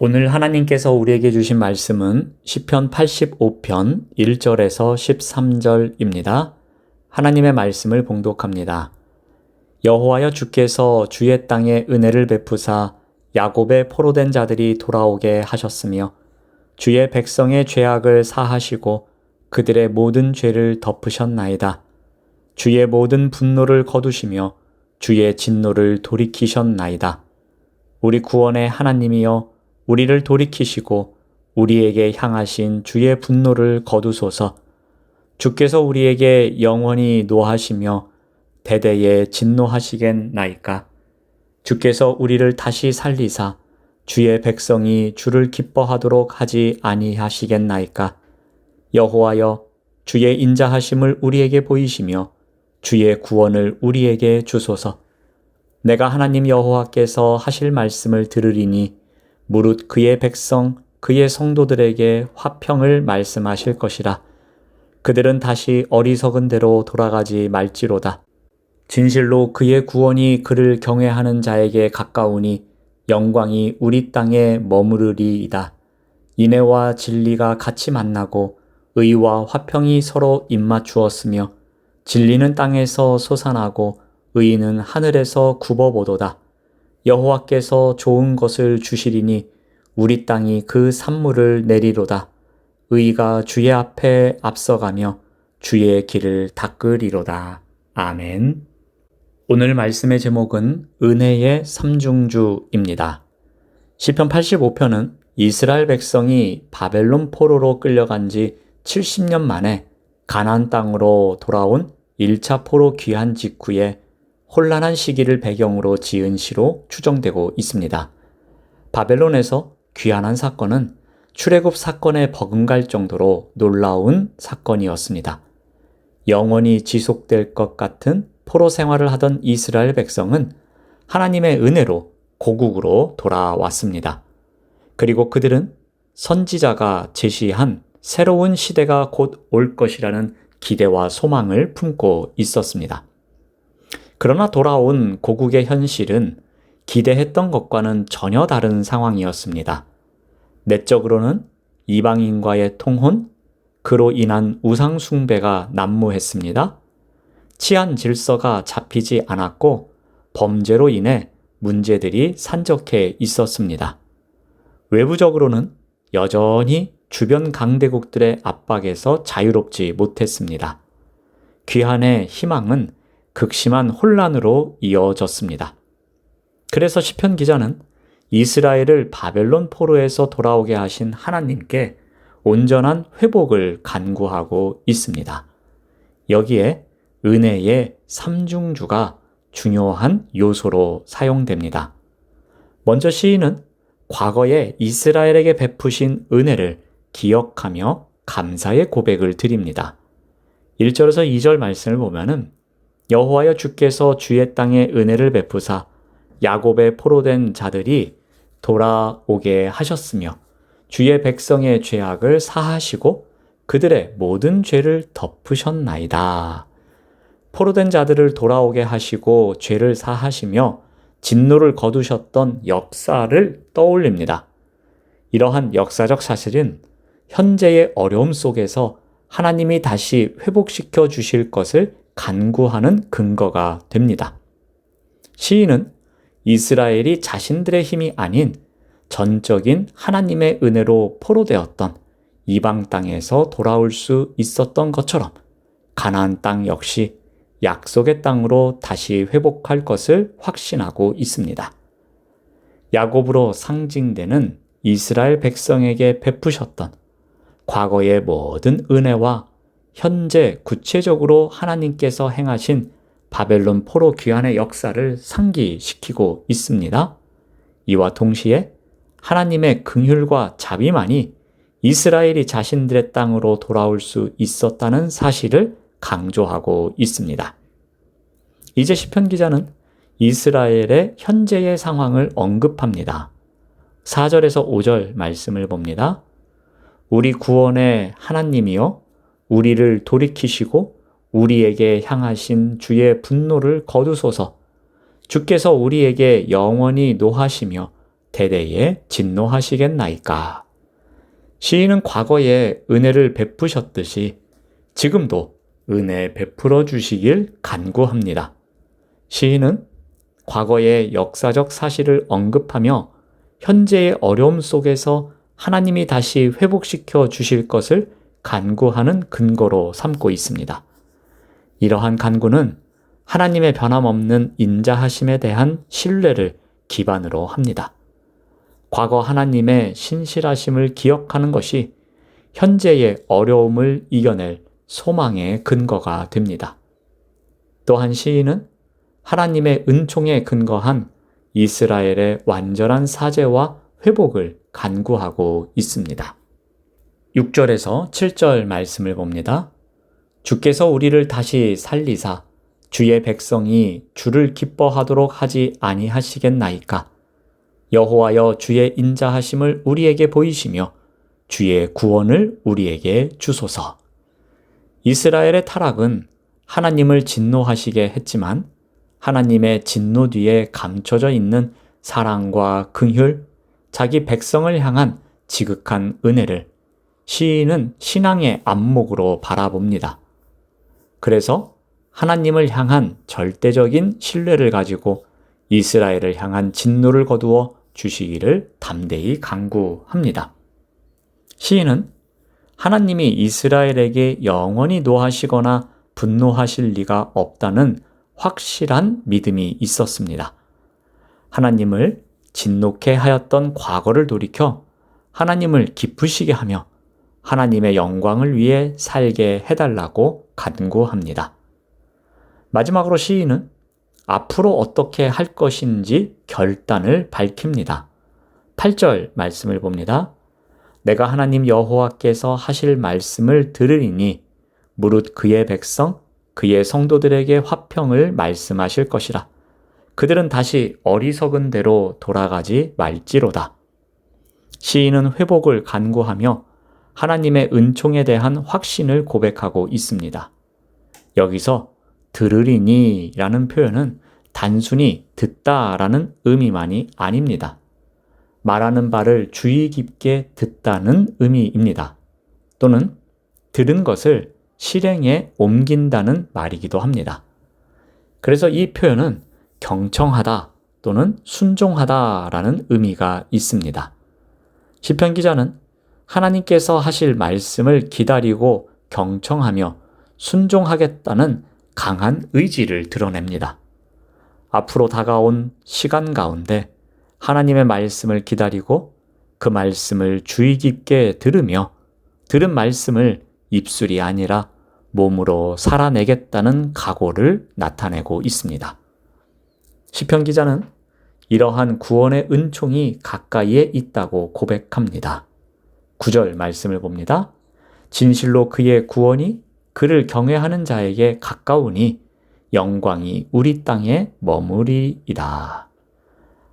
오늘 하나님께서 우리에게 주신 말씀은 시편 85편 1절에서 13절입니다. 하나님의 말씀을 봉독합니다. 여호와여, 주께서 주의 땅에 은혜를 베푸사 야곱의 포로된 자들이 돌아오게 하셨으며 주의 백성의 죄악을 사하시고 그들의 모든 죄를 덮으셨나이다. 주의 모든 분노를 거두시며 주의 진노를 돌이키셨나이다. 우리 구원의 하나님이여, 우리를 돌이키시고 우리에게 향하신 주의 분노를 거두소서. 주께서 우리에게 영원히 노하시며 대대에 진노하시겠나이까. 주께서 우리를 다시 살리사 주의 백성이 주를 기뻐하도록 하지 아니하시겠나이까. 여호와여, 주의 인자하심을 우리에게 보이시며 주의 구원을 우리에게 주소서. 내가 하나님 여호와께서 하실 말씀을 들으리니 무릇 그의 백성, 그의 성도들에게 화평을 말씀하실 것이라. 그들은 다시 어리석은 대로 돌아가지 말지로다. 진실로 그의 구원이 그를 경외하는 자에게 가까우니 영광이 우리 땅에 머무르리이다. 인애와 진리가 같이 만나고 의와 화평이 서로 입맞추었으며 진리는 땅에서 솟아나고 의는 하늘에서 굽어보도다. 여호와께서 좋은 것을 주시리니 우리 땅이 그 산물을 내리로다. 의가 주의 앞에 앞서가며 주의 길을 닦으리로다. 아멘. 오늘 말씀의 제목은 은혜의 삼중주입니다. 시편 85편은 이스라엘 백성이 바벨론 포로로 끌려간 지 70년 만에 가나안 땅으로 돌아온 1차 포로 귀환 직후에 혼란한 시기를 배경으로 지은 시로 추정되고 있습니다. 바벨론에서 귀환한 사건은 출애굽 사건에 버금갈 정도로 놀라운 사건이었습니다. 영원히 지속될 것 같은 포로 생활을 하던 이스라엘 백성은 하나님의 은혜로 고국으로 돌아왔습니다. 그리고 그들은 선지자가 제시한 새로운 시대가 곧 올 것이라는 기대와 소망을 품고 있었습니다. 그러나 돌아온 고국의 현실은 기대했던 것과는 전혀 다른 상황이었습니다. 내적으로는 이방인과의 통혼, 그로 인한 우상 숭배가 난무했습니다. 치안 질서가 잡히지 않았고 범죄로 인해 문제들이 산적해 있었습니다. 외부적으로는 여전히 주변 강대국들의 압박에서 자유롭지 못했습니다. 귀환의 희망은 극심한 혼란으로 이어졌습니다. 그래서 시편 기자는 이스라엘을 바벨론 포로에서 돌아오게 하신 하나님께 온전한 회복을 간구하고 있습니다. 여기에 은혜의 삼중주가 중요한 요소로 사용됩니다. 먼저 시인은 과거에 이스라엘에게 베푸신 은혜를 기억하며 감사의 고백을 드립니다. 1절에서 2절 말씀을 보면은 여호와여, 주께서 주의 땅에 은혜를 베푸사 야곱의 포로된 자들이 돌아오게 하셨으며 주의 백성의 죄악을 사하시고 그들의 모든 죄를 덮으셨나이다. 포로된 자들을 돌아오게 하시고 죄를 사하시며 진노를 거두셨던 역사를 떠올립니다. 이러한 역사적 사실은 현재의 어려움 속에서 하나님이 다시 회복시켜 주실 것을 간구하는 근거가 됩니다. 시인은 이스라엘이 자신들의 힘이 아닌 전적인 하나님의 은혜로 포로되었던 이방 땅에서 돌아올 수 있었던 것처럼 가나안 땅 역시 약속의 땅으로 다시 회복할 것을 확신하고 있습니다. 야곱으로 상징되는 이스라엘 백성에게 베푸셨던 과거의 모든 은혜와 현재 구체적으로 하나님께서 행하신 바벨론 포로 귀환의 역사를 상기시키고 있습니다. 이와 동시에 하나님의 긍휼과 자비만이 이스라엘이 자신들의 땅으로 돌아올 수 있었다는 사실을 강조하고 있습니다. 이제 시편 기자는 이스라엘의 현재의 상황을 언급합니다. 4절에서 5절 말씀을 봅니다. 우리 구원의 하나님이여, 우리를 돌이키시고 우리에게 향하신 주의 분노를 거두소서. 주께서 우리에게 영원히 노하시며 대대에 진노하시겠나이까. 시인은 과거에 은혜를 베푸셨듯이 지금도 은혜 베풀어 주시길 간구합니다. 시인은 과거의 역사적 사실을 언급하며 현재의 어려움 속에서 하나님이 다시 회복시켜 주실 것을 간구하는 근거로 삼고 있습니다. 이러한 간구는 하나님의 변함없는 인자하심에 대한 신뢰를 기반으로 합니다. 과거 하나님의 신실하심을 기억하는 것이 현재의 어려움을 이겨낼 소망의 근거가 됩니다. 또한 시인은 하나님의 은총에 근거한 이스라엘의 완전한 사죄와 회복을 간구하고 있습니다. 6절에서 7절 말씀을 봅니다. 주께서 우리를 다시 살리사 주의 백성이 주를 기뻐하도록 하지 아니하시겠나이까. 여호와여 주의 인자하심을 우리에게 보이시며 주의 구원을 우리에게 주소서. 이스라엘의 타락은 하나님을 진노하시게 했지만 하나님의 진노 뒤에 감춰져 있는 사랑과 긍휼, 자기 백성을 향한 지극한 은혜를 시인은 신앙의 안목으로 바라봅니다. 그래서 하나님을 향한 절대적인 신뢰를 가지고 이스라엘을 향한 진노를 거두어 주시기를 담대히 간구합니다. 시인은 하나님이 이스라엘에게 영원히 노하시거나 분노하실 리가 없다는 확실한 믿음이 있었습니다. 하나님을 진노케 하였던 과거를 돌이켜 하나님을 기쁘시게 하며 하나님의 영광을 위해 살게 해달라고 간구합니다. 마지막으로 시인은 앞으로 어떻게 할 것인지 결단을 밝힙니다. 8절 말씀을 봅니다. 내가 하나님 여호와께서 하실 말씀을 들으리니 무릇 그의 백성, 그의 성도들에게 화평을 말씀하실 것이라. 그들은 다시 어리석은 대로 돌아가지 말지로다. 시인은 회복을 간구하며 하나님의 은총에 대한 확신을 고백하고 있습니다. 여기서 들으리니 라는 표현은 단순히 듣다라는 의미만이 아닙니다. 말하는 바를 주의 깊게 듣다는 의미입니다. 또는 들은 것을 실행에 옮긴다는 말이기도 합니다. 그래서 이 표현은 경청하다 또는 순종하다라는 의미가 있습니다. 시편 기자는 하나님께서 하실 말씀을 기다리고 경청하며 순종하겠다는 강한 의지를 드러냅니다. 앞으로 다가온 시간 가운데 하나님의 말씀을 기다리고 그 말씀을 주의 깊게 들으며 들은 말씀을 입술이 아니라 몸으로 살아내겠다는 각오를 나타내고 있습니다. 시편 기자는 이러한 구원의 은총이 가까이에 있다고 고백합니다. 9절 말씀을 봅니다. 진실로 그의 구원이 그를 경외하는 자에게 가까우니 영광이 우리 땅에 머무리이다.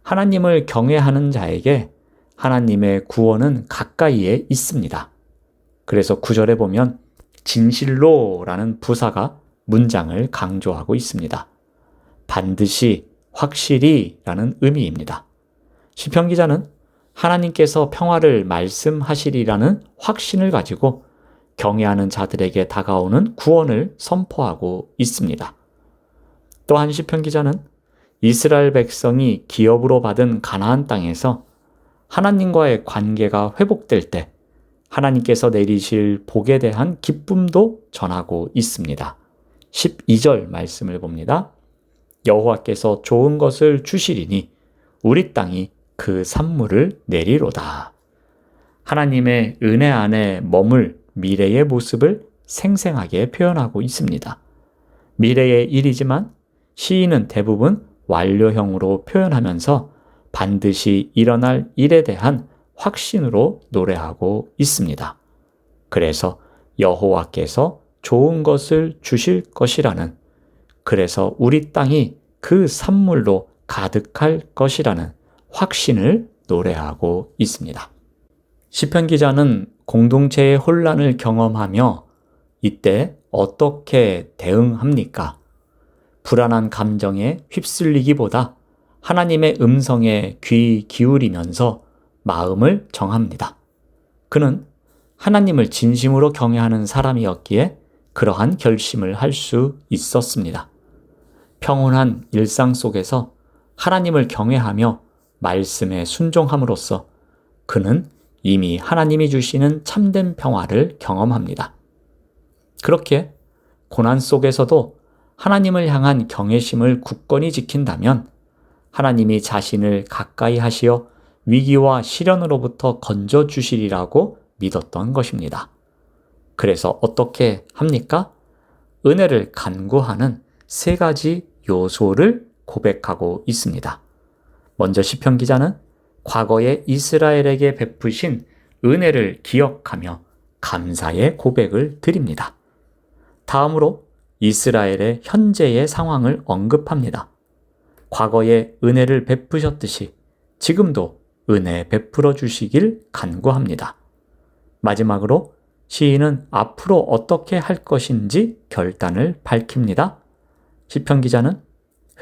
하나님을 경외하는 자에게 하나님의 구원은 가까이에 있습니다. 그래서 9절에 보면 진실로라는 부사가 문장을 강조하고 있습니다. 반드시, 확실히 라는 의미입니다. 시편 기자는 하나님께서 평화를 말씀하시리라는 확신을 가지고 경외하는 자들에게 다가오는 구원을 선포하고 있습니다. 또한 시편 기자는 이스라엘 백성이 기업으로 받은 가나안 땅에서 하나님과의 관계가 회복될 때 하나님께서 내리실 복에 대한 기쁨도 전하고 있습니다. 12절 말씀을 봅니다. 여호와께서 좋은 것을 주시리니 우리 땅이 그 산물을 내리로다. 하나님의 은혜 안에 머물 미래의 모습을 생생하게 표현하고 있습니다. 미래의 일이지만 시인은 대부분 완료형으로 표현하면서 반드시 일어날 일에 대한 확신으로 노래하고 있습니다. 그래서 여호와께서 좋은 것을 주실 것이라는, 그래서 우리 땅이 그 산물로 가득할 것이라는 확신을 노래하고 있습니다. 시편 기자는 공동체의 혼란을 경험하며 이때 어떻게 대응합니까? 불안한 감정에 휩쓸리기보다 하나님의 음성에 귀 기울이면서 마음을 정합니다. 그는 하나님을 진심으로 경외하는 사람이었기에 그러한 결심을 할 수 있었습니다. 평온한 일상 속에서 하나님을 경외하며 말씀에 순종함으로써 그는 이미 하나님이 주시는 참된 평화를 경험합니다. 그렇게 고난 속에서도 하나님을 향한 경외심을 굳건히 지킨다면 하나님이 자신을 가까이 하시어 위기와 시련으로부터 건져주시리라고 믿었던 것입니다. 그래서 어떻게 합니까? 은혜를 간구하는 3가지 요소를 고백하고 있습니다. 먼저 시편 기자는 과거에 이스라엘에게 베푸신 은혜를 기억하며 감사의 고백을 드립니다. 다음으로 이스라엘의 현재의 상황을 언급합니다. 과거에 은혜를 베푸셨듯이 지금도 은혜 베풀어 주시길 간구합니다. 마지막으로 시인은 앞으로 어떻게 할 것인지 결단을 밝힙니다. 시편 기자는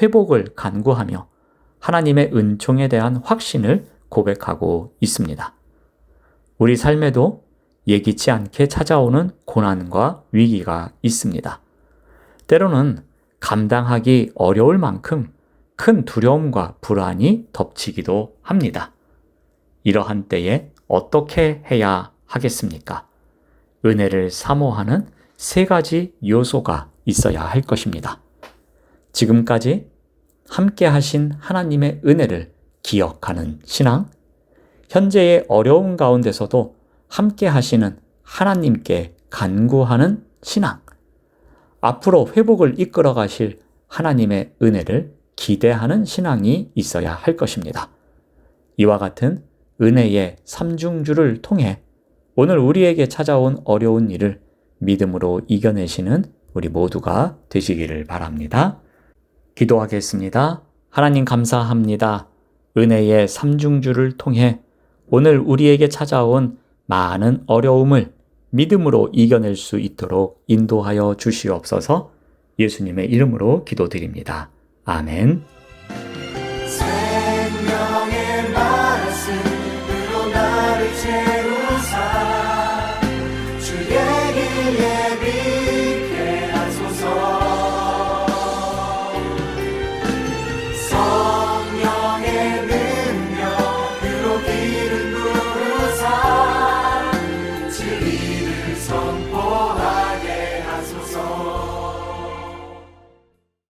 회복을 간구하며 하나님의 은총에 대한 확신을 고백하고 있습니다. 우리 삶에도 예기치 않게 찾아오는 고난과 위기가 있습니다. 때로는 감당하기 어려울 만큼 큰 두려움과 불안이 덮치기도 합니다. 이러한 때에 어떻게 해야 하겠습니까? 은혜를 사모하는 3가지 요소가 있어야 할 것입니다. 지금까지 함께 하신 하나님의 은혜를 기억하는 신앙, 현재의 어려움 가운데서도 함께 하시는 하나님께 간구하는 신앙, 앞으로 회복을 이끌어 가실 하나님의 은혜를 기대하는 신앙이 있어야 할 것입니다. 이와 같은 은혜의 3중주를 통해 오늘 우리에게 찾아온 어려운 일을 믿음으로 이겨내시는 우리 모두가 되시기를 바랍니다. 기도하겠습니다. 하나님 감사합니다. 은혜의 3중주를 통해 오늘 우리에게 찾아온 많은 어려움을 믿음으로 이겨낼 수 있도록 인도하여 주시옵소서. 예수님의 이름으로 기도드립니다. 아멘.